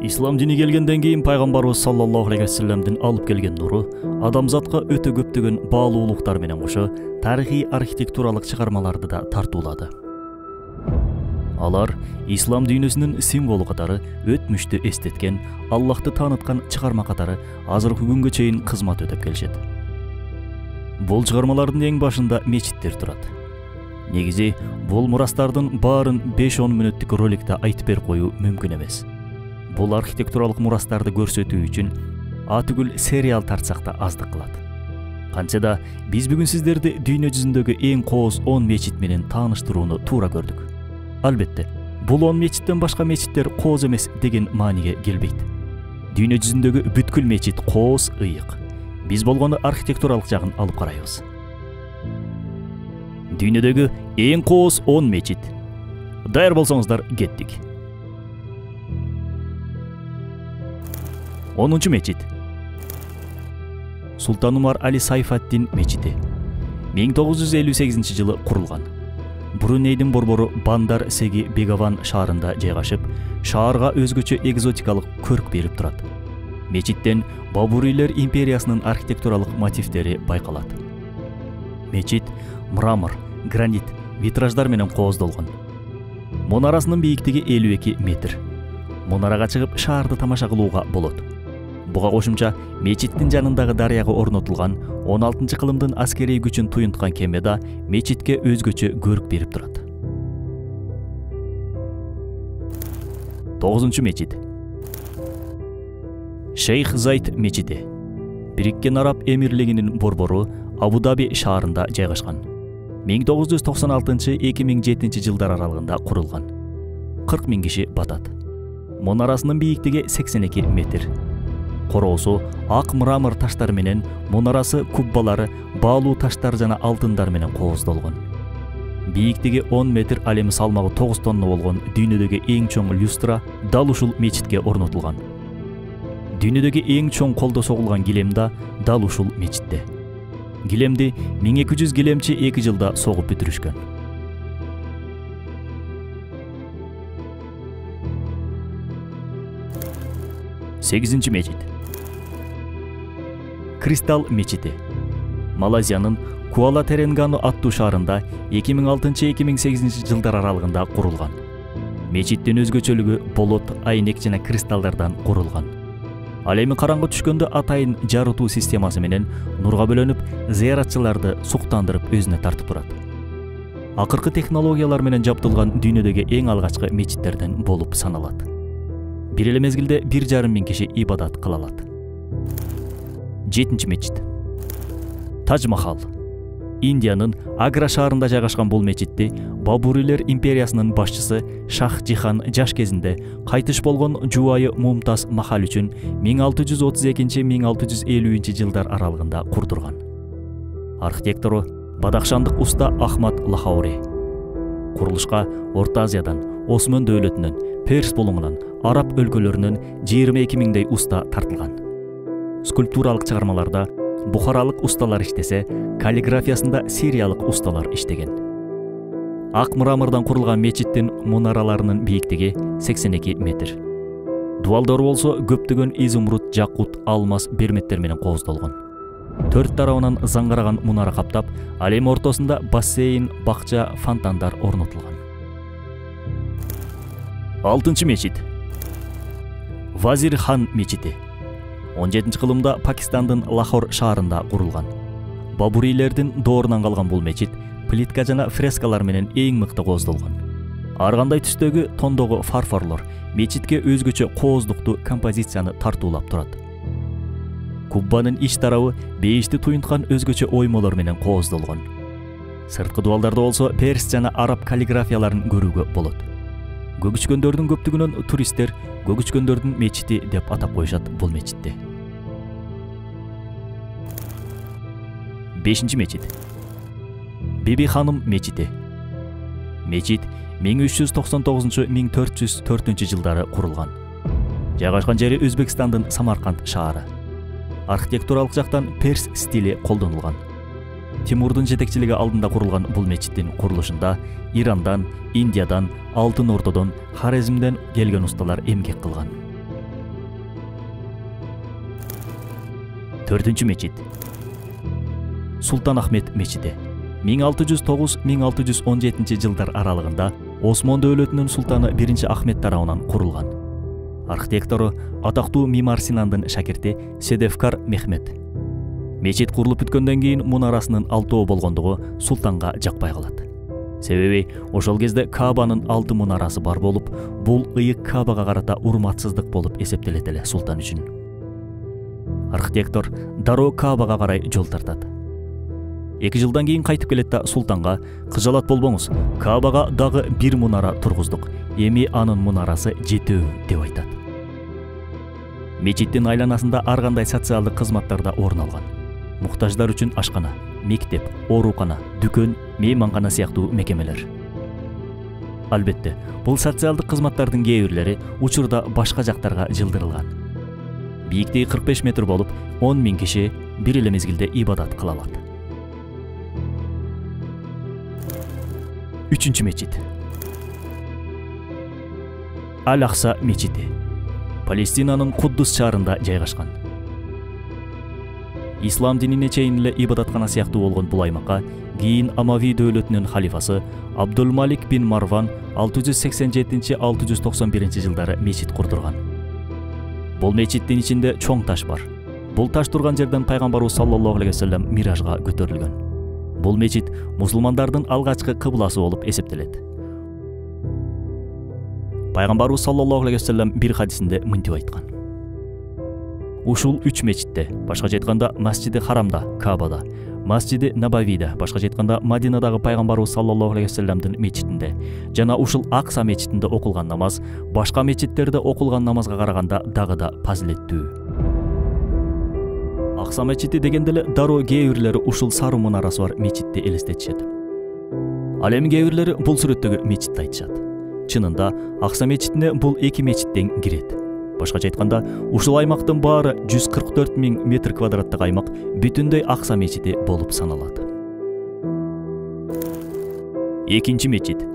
Ислам дини келгенден кийин пайгамбарыбыз саллаллаху алейхи вассаламдын алып келген нуру адамзатка өтө көптөгөн баалуулуктар менен кошо тарыхый архитектуралык чыгармаларды да тартуулады. Алар ислам дүйнөсүнүн символу катары өтмүштү эстеткен, Аллахты тааныткан чыгарма катары азыркы күнгө чейин кызмат өтөп келишет. Бул чыгармалардын эң башында мечиттер турат. Негизи бул мурастардын баарын 5-10 мүнөттүк роликте айтып берип коюу мүмкүн эмес. Бул архитектуралык мурастарды көрсөтүү үчүн атүгүл сериал тартсак да аздык кылат. Кантсе да биз бүгүн сиздерди дүйнө жүзүндөгү эң кооз 10 мечит менен тааныштырууну туура көрдүк. Албетте, бул 10 мечиттен башка мечиттер кооз эмес деген мааниге келбейт. Дүйнө жүзүндөгү бүткүл мечит кооз, ыйык. Биз болгону архитектуралык жагын алып карайбыз. Дүйнөдөгү эң кооз 10 мечит. Даяр болсоңуздар, кеттик. 10-чу мечит. Султан Умар Али Сайфаддин мечити. 1958 жылы курулган. Брунейдин борбору Бандар Сеги Бегаван шаарында жайгашып, шаарга өзгөчө экзотикалык көрк берип турат. Мечиттен Бабурийлер империясынын архитектуралык мотивдери байкалат. Мечит мрамор, гранит, витраждар менен кооздолгон. Мунарасынын бийиктиги 52 метр. Мунарага чыгып шаарды тамаша кылууга болот. Буга кошумча мечиттин жанындагы дарыяга орнотулган 16-кылымдын аскерий күчүн туюнткан кеме да мечитке өзгөчө көрк берип турат. 9-чу мечит. Шейх Зайд мечити. Бириккен Араб Эмирлигинин борбору Абу-Даби шаарында жайгашкан. 1996-2007 жылдар аралыгында курулган. 40 000 киши батат. Мунарасынын бийиктиги 82 метр. Короосу ак мрамор таштар менен, мунарасы куббалары баалуу таштар жана алтындар менен кооздолгон. Бийиктиги 10 метр, ал эми салмагы 9 тонна болгон дүйнөдөгү эң чоң люстра дал ушул мечитке орнотулган. Дүйнөдөгү эң чоң колдо согулган килем да дал ушул мечитте. Килемди 1200 килемчи 2 жылда согуп бүтүрүшкөн. Сегизинчи мечит. Кристалл мечити. Малайзиянын Куала Теренгану аттуу шаарында 2006-2008 жылдар аралыгында курулган. Мечиттин өзгөчөлүгү болот, айнек жана кристаллдардан курулган. Ал эми караңгы түшкөндө атайын жарытуу системасы менен нурга бөлөнүп, зыяратчыларды суктандырып өзүнө тартып турат. Акыркы технологиялар менен жабдылган дүйнөдөгү эң алгачкы мечиттерден болуп саналат. Бир эле мезгилде 1,5 миң киши ибадат кыла алат. 7-чи мечит. Тадж Махал. Индиянын Агра шаарында жайгашкан бул мечитти Бабурийлер империясынын башчысы Шах Жихан жаш кезинде кайтыш болгон жубайы Мумтаз Махал үчүн 1632-1650 жылдар аралыгында курдурган. Архитектору бадахшандык уста Ахмад Лахаури. Курулушка Орто Азиядан, Осман дөөлөтүнөн, Перс булуңунан, Араб өлкөлөрүнөн 22 миңдей уста тартылган. Скульптуралык чыгармаларда Бухаралык усталар иштесе, каллиграфиясында сириялык усталар иштеген. Ак мрамордон курулган мечиттин мунараларынын бийиктиги 82 метр. Дубалдору болсо көптөгөн изумруд, жакут, алмаз, берметтер менен кооздолгон. 4 тарабынан заңгараган мунара каптап, ал эми ортосунда бассейн, бакча, фонтандар орнотулган. 6-чы мечит. Вазир Хан мечити. 17-кылымда Пакистандын Лахор шаарында курулган. Бабурийлердин доорунан калган бул мечит плитка жана фрескалар менен эң мыкты кооздолгон. Ар кандай түстөгү тондогу фарфорлор мечитке өзгөчө кооздуктуу композицияны тартуулап турат. Куббанын ич тарабы бейишти туюнткан өзгөчө оймолор менен кооздолгон. Сырткы дубалдарда болсо перс жана араб каллиграфияларын көрүүгө болот. Көгүчкөндөрдүн көптүгүнөн туристтер Көгүчкөндөрдүн мечити деп атап коюшат бул мечитти. 5-чи мечит. Биби ханым мечити. Мечит 1399-1404 жылдары курулган. Жайгашкан жери Өзбекстандын Самарканд шаары. Архитектуралык жактан перс стили колдонулган. Тимурдун жетекчилиги алдында курулган бул мечиттин курулушунда Ирандан, Индиядан, Алтын Ордодон, Хорезмден келген усталар эмгек кылган. 4-чү мечит Султан Ахмет мечити 1609-1617 жылдар аралыгында Осмон дөөлөтүнүн султаны 1 Ахмет тарабынан курулган. Архитектору атактуу мимар Синандын шакирти Седефкар Мехмет. Мечит курулуп бүткөндөн кийин мунарасынын алтоо болгондугу султанга жакпай калат. Себеби ошол кезде Каабанын 6 мунарасы бар болуп, бул ыйык Каабага карата урматсыздык болуп эсептелет эле султан үчүн. Архитектор дароо Каабага карай жол тартат. 2 жылдан кийин кайтып келет да султанга «Кыжалат болбоңуз, Каабага дагы 1 мунара тургуздук. Эми анын мунарасы жетүү» деп айтат. Мечиттин айланасында ар кандай социалдык кызматтарда орун алган. Муктаждар үчүн ашкана, мектеп, оорукана, дүкөн, мейманкана сыяктуу мекемелер. Албетте, бул социалдык кызматтардын кээ бирлери учурда башка жактарга жылдырылган. Бийиктиги 45 метр болуп, 10 000 киши бир эле мезгилде ибадат кыла алат. 3-чү мечит Аль-Акса мечити. Палестинанын Куддус шаарында жайгашкан. Ислам динине чейин эле ибадаткана сыяктуу болгон бул аймакка кийин Амави дөөлөтүнүн халифасы Абдулмалик бин Марван 687-691 жылдары мечит курдурган. Бул мечиттин ичинде чоң таш бар. Бул таш турган жерден пайгамбарыбыз саллаллаху алейхи вассалам миражга көтөрүлгөн. Бул мечит мусулмандардын алгачкы кыбласы болуп эсептелет. Пайгамбарыбыз саллаллаху алейхи вассалам бир хадисинде мынтип айткан: Ушул 3 мечитте, башкача айтканда Масжиди Харамда, Каабада, Масжиди Набавида, башкача айтканда Мадинадагы пайгамбарыбыз саллаллаху алейхи вассаламдын мечитинде жана ушул Акса мечитинде окулган намаз башка мечиттерде окулган намазга караганда дагы да фазилеттүү. Акса мечити дегенде эле дароо кээ бирлери ушул сары мунарасы бар мечитти элестетишет. Ал эми кээ бирлери бул сүрөттөгү мечитти айтышат. Чынында Акса мечитине бул 2 мечиттен кирет. Башкача айтканда, ушул аймактын баары 144 000 метр квадраттык аймак бүтүндөй Акса мечити болуп саналат. 2-чи мечит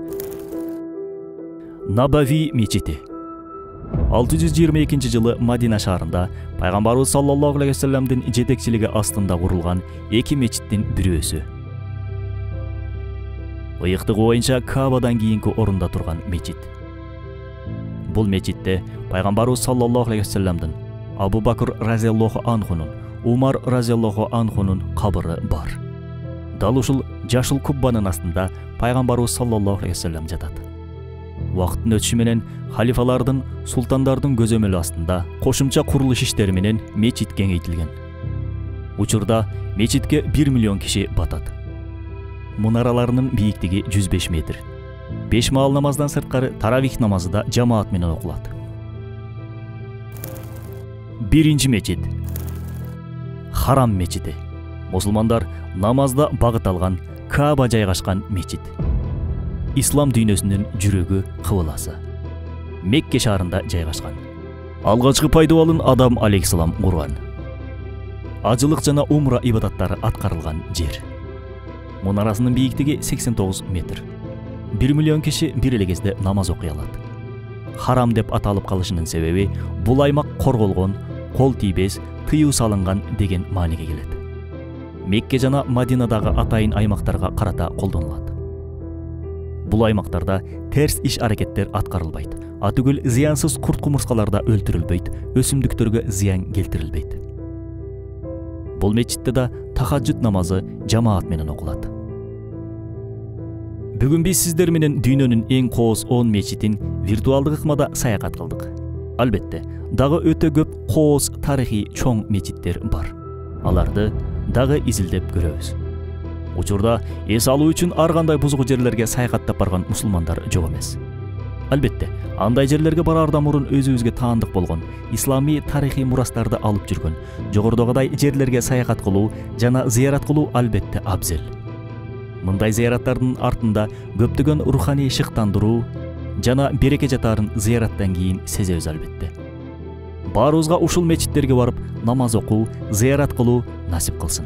Набави мечити. 622 жылы Мадина шаарында пайгамбарыбыз саллаллаху алейхи вассаламдын жетекчилиги астында курулган 2 мечиттин бирөөсү. Ыйыктыгы боюнча Каабадан кийинки орунда турган мечит. Бул мечитте пайгамбарыбыз саллаллаху алейхи вассаламдын, Абу Бакр разияллаху анхунун, Умар разияллаху анхунун кабыры бар. Дал ушул жашыл куббанын астында пайгамбарыбыз саллаллаху алейхи вассалам жатат. Убакыттын өтүшү менен халифалардын, султандардын көзөмөлү астында кошумча курулуш иштери менен мечит кеңейтилген. Учурда мечитке 1 миллион киши батат. Мунараларынын бийиктиги 105 метр. 5 маал намаздан сырткары таравих намазы да жамаат менен окулат. 1-чи мечит Харам мечити. Мусулмандар намазда багыт алган, Кааба жайгашкан мечит. Ислам дүйнөсүнүн жүрөгү, кыбыласы. Мекке шаарында жайгашкан. Алгачкы пайдабалын Адам алейхиссалам курган. Ажылык жана умра ибадаттары аткарылган жер. Мунарасынын бийиктиги 89 метр. 1 миллион киши бир эле кезде намаз окуй алат. Харам деп аталып калышынын себеби бул аймак корголгон, кол тийбес, тыюу салынган деген мааниге келет. Мекке жана Мадинадагы атайын аймактарга карата колдонулат. Бул аймактарда терс иш аракеттер аткарылбайт. Атүгүл зыянсыз курт-кумурскалар да өлтүрүлбөйт, өсүмдүктөргө зыян келтирилбейт. Бул мечитте да тахаджуд намазы жамаат менен окулат. Бүгүн биз сиздер менен дүйнөнүн эң кооз 10 мечитин виртуалдык ыкмада саякат кылдык. Албетте, дагы өтө көп кооз тарыхый чоң мечиттер бар. Аларды дагы изилдеп көрөбүз. Учурда эс алуу үчүн ар кандай бузгу жерлерге саякаттап барган мусулмандар жок эмес. Албетте, андай жерлерге бараардан мурун өзүбүзгө таандык болгон исламий тарыхый мурастарды алып жүргөн жогорудагыдай жерлерге саякат кылуу жана зыярат кылуу албетте абзел. Мындай зыяраттардын артында көптөгөн руханий шыктандыруу жана береке жатарын зыяраттан кийин сезебиз албетте. Баарыбызга ушул мечиттерге барып намаз окуу, зыярат кылуу насип кылсын.